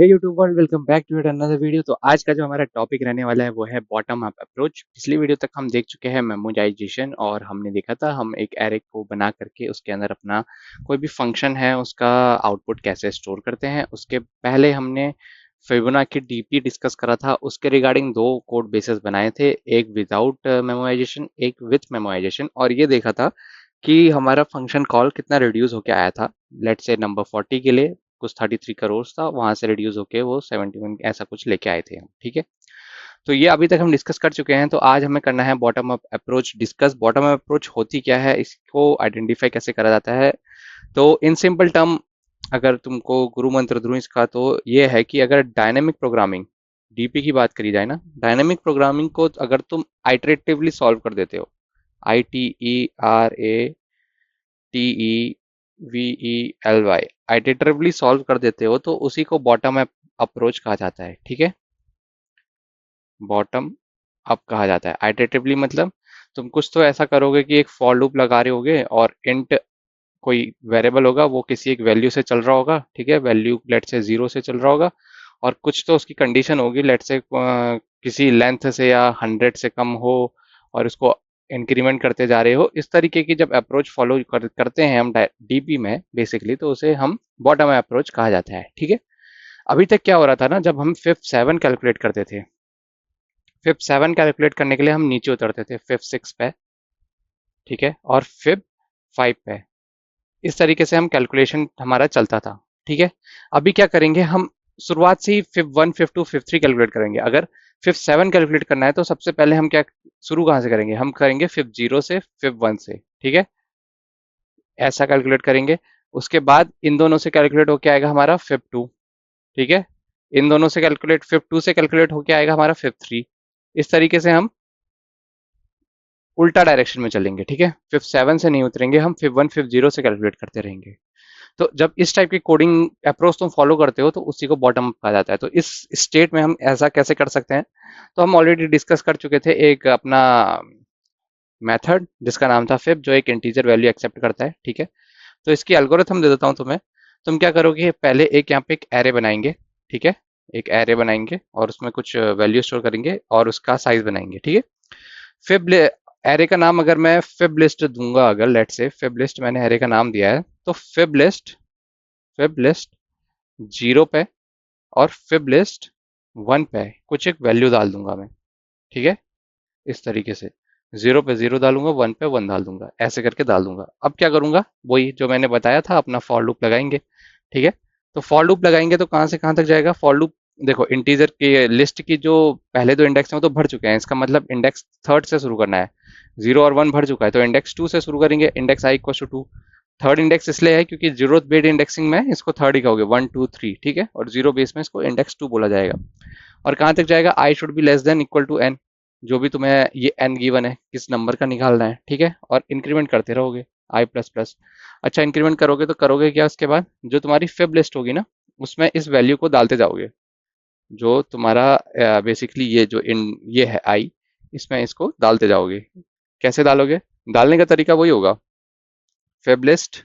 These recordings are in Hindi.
Hey YouTube world, welcome back to another video. तो आज का जो हमारा टॉपिक रहने वाला है वो है बॉटम अप अप्रोच। पिछली वीडियो तक हम देख चुके हैं मेमोराइजेशन, और हमने देखा था हम एक एरे को बना करके उसके अंदर अपना कोई भी फंक्शन है उसका आउटपुट कैसे स्टोर करते हैं। उसके पहले हमने फिबोनाची डीपी डिस्कस करा था, उसके रिगार्डिंग दो कोड बेसेस बनाए थे, एक विदाउट मेमोराइजेशन एक विथ मेमोराइजेशन, और ये देखा था कि हमारा फंक्शन कॉल कितना रिड्यूस होके आया था। लेट्स से नंबर 40 के लिए कुछ 33 करोड़ था, वहां से रिड्यूस होके वो 71 ऐसा कुछ लेके आए थे हम। ठीक है, तो ये अभी तक हम डिस्कस कर चुके हैं। तो आज हमें करना है bottom up approach discuss. Bottom up approach होती क्या है, इसको आइडेंटिफाई कैसे करा जाता है। तो इन सिंपल टर्म अगर तुमको गुरु मंत्र दूं इसका, तो ये है कि अगर डायनेमिक प्रोग्रामिंग डीपी की बात करी जाए ना, डायनेमिक प्रोग्रामिंग को अगर तुम आइटरेटिवली सॉल्व कर देते हो, ITERATEVELY आइटरेटिवली सॉल्व कर देते हो, तो उसी को बॉटम अप अप्रोच कहा जाता है। ठीक है, बॉटम अप कहा जाता है। आइटरेटिवली मतलब तुम कुछ तो ऐसा करोगे कि एक फॉर लूप लगा रहे होगे, और इंट कोई वेरिएबल होगा, वो किसी एक वैल्यू से चल रहा होगा। ठीक है, वैल्यू लेट से 0 से चल रहा होगा, और कुछ तो उसकी कंडीशन होगी, लेट से किसी लेंथ से या 100 से कम हो, और उसको इंक्रीमेंट करते जा रहे हो। इस तरीके की जब अप्रोच करते हैं हम डीपी में बेसिकली, तो उसे हम बॉटम अप्रोच कहा जाता है। ठीक है, अभी तक क्या हो रहा था ना, जब हम फिफ्थ 7 कैलकुलेट करते थे, फिफ्थ 7 कैलकुलेट करने के लिए हम नीचे उतरते थे फिफ्थ 6 पे, ठीक है, और फिफ्थ 5 पे। इस तरीके से हम कैलकुलेशन हमारा चलता था। ठीक है, अभी क्या करेंगे हम, शुरुआत से ही फिफ्थ 1 फिफ्थ 2 फिफ्थ 3 कैलकुलेट करेंगे। अगर फिफ्थ 7 कैलकुलेट करना है तो सबसे पहले हम क्या शुरू कहाँ से करेंगे, हम करेंगे फिफ्थ 0 से फिफ्थ 1 से। ठीक है, ऐसा कैलकुलेट करेंगे। उसके बाद इन दोनों से कैलकुलेट होके आएगा हमारा फिफ्थ 2। ठीक है, इन दोनों से कैलकुलेट फिफ्थ 2 से कैलकुलेट होके आएगा हमारा फिफ्थ 3। इस तरीके से हम उल्टा डायरेक्शन में चलेंगे। ठीक है, फिफ्थ 7 से नहीं उतरेंगे, हम फिफ्थ 1 फिफ्थ 0 से कैलकुलेट करते रहेंगे। तो जब इस टाइप की कोडिंग अप्रोच तुम फॉलो करते हो, तो उसी को बॉटम अप कहा जाता है। तो इस स्टेट में हम ऐसा कैसे कर सकते हैं, तो हम ऑलरेडी डिस्कस कर चुके थे एक अपना मेथड जिसका नाम था फिब, जो एक इंटीजर वैल्यू एक्सेप्ट करता है। ठीक है, तो इसकी एल्गोरिथम दे देता हूँ तुम्हें। तुम क्या करोगे, पहले एक यहाँ पे एक एरे बनाएंगे। ठीक है, एक एरे बनाएंगे और उसमें कुछ वैल्यू स्टोर करेंगे और उसका साइज बनाएंगे। ठीक है, फिब एरे का नाम अगर मैं फिब लिस्ट दूंगा, अगर लेट से फिब लिस्ट मैंने एरे का नाम दिया है, तो फिब लिस्ट 0 पे और फिब लिस्ट 1 पे कुछ एक वैल्यू डाल दूंगा मैं। ठीक है, इस तरीके से 0 पे 0 डालूंगा, 1 पे 1 डाल दूंगा, ऐसे करके डाल दूंगा। अब क्या करूंगा, वही जो मैंने बताया था, अपना फॉर लूप लगाएंगे। ठीक है, तो फॉर लूप लगाएंगे तो कहाँ से कहाँ तक जाएगा फॉर लूप। देखो, इंटीजर की लिस्ट की जो पहले दो इंडेक्स हैं वो तो भर चुके हैं, इसका मतलब इंडेक्स थर्ड से शुरू करना है। 0 और 1 भर चुका है, तो इंडेक्स 2 से शुरू करेंगे, index I equal to 2। Third index इसलिए है क्योंकि जीरो बेस्ड इंडेक्सिंग में इसको थर्ड ही कहोगे, 1 2 3। ठीक है, और जीरो बेस में इसको इंडेक्स 2 बोला जाएगा। और कहाँ तक जाएगा, I should be less than equal to N, जो भी तुम्हें ये एन गिवन है किस नंबर का निकालना है। ठीक है, और इंक्रीमेंट करते रहोगे आई प्लस प्लस। अच्छा, इंक्रीमेंट करोगे तो करोगे क्या, उसके बाद जो तुम्हारी फिब लिस्ट होगी ना, उसमें इस वैल्यू को डालते जाओगे, जो तुम्हारा बेसिकली ये जो इन ये है आई, इसमें इसको डालते जाओगे। कैसे डालोगे, डालने का तरीका वही होगा, फिब लिस्ट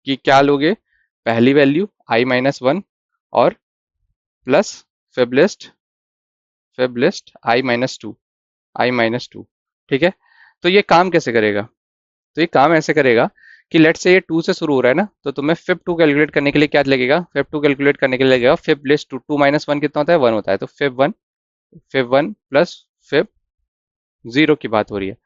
की क्या लोगे, पहली वैल्यू i-1 और प्लस फिब लिस्ट i-2। ठीक है, तो ये काम कैसे करेगा, तो ये काम ऐसे करेगा कि लेट से ये 2 से शुरू हो रहा है ना, तो तुम्हें फिब 2 कैलकुलेट करने के लिए क्या लगेगा, फिब 2 कैलकुलेट करने के लिए लगेगा फिब लिस्ट 2, 2 माइनस 1 कितना होता है, 1 होता है। तो फिब 1 प्लस फिब 0 की बात हो रही है।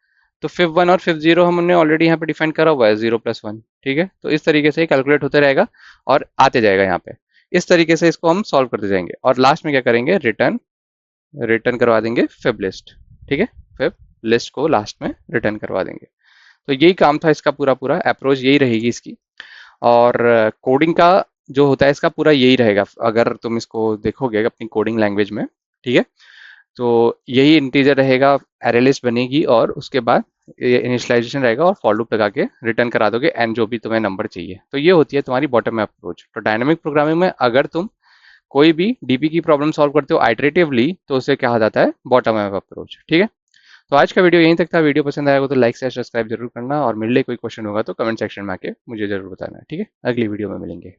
तो फिब 1 और फिब 0 हमने ऑलरेडी यहाँ पे डिफाइन करा हुआ है, 0 प्लस 1। ठीक है, तो इस तरीके से कैलकुलेट होते रहेगा और आते जाएगा यहाँ पे। इस तरीके से इसको हम सॉल्व करते जाएंगे, और लास्ट में क्या करेंगे, रिटर्न रिटर्न करवा देंगे फिब लिस्ट। ठीक है, फिब लिस्ट को लास्ट में रिटर्न करवा देंगे। तो यही काम था इसका, पूरा पूरा अप्रोच यही रहेगी इसकी। और कोडिंग का जो होता है इसका पूरा यही रहेगा, अगर तुम इसको देखोगे अपनी कोडिंग लैंग्वेज में। ठीक है, तो यही इंटीजर रहेगा, एरे लिस्ट बनेगी, और उसके बाद ये इनिशियलाइजेशन रहेगा, और फॉर लूप लगा के रिटर्न करा दोगे एन जो भी तुम्हें नंबर चाहिए। तो ये होती है तुम्हारी बॉटम अप अप्रोच। तो डायनामिक प्रोग्रामिंग में अगर तुम कोई भी डीबी की प्रॉब्लम सॉल्व करते हो आइटरेटिवली, तो उसे कहा जाता है बॉटम अप अप्रोच। ठीक है, तो आज का वीडियो यहीं तक था। वीडियो पसंद आएगा तो लाइक से सब्सक्राइब जरूर करना, और मिलने कोई क्वेश्चन होगा तो कमेंट सेक्शन में आके मुझे जरूर बताना। ठीक है, अगली वीडियो में मिलेंगे।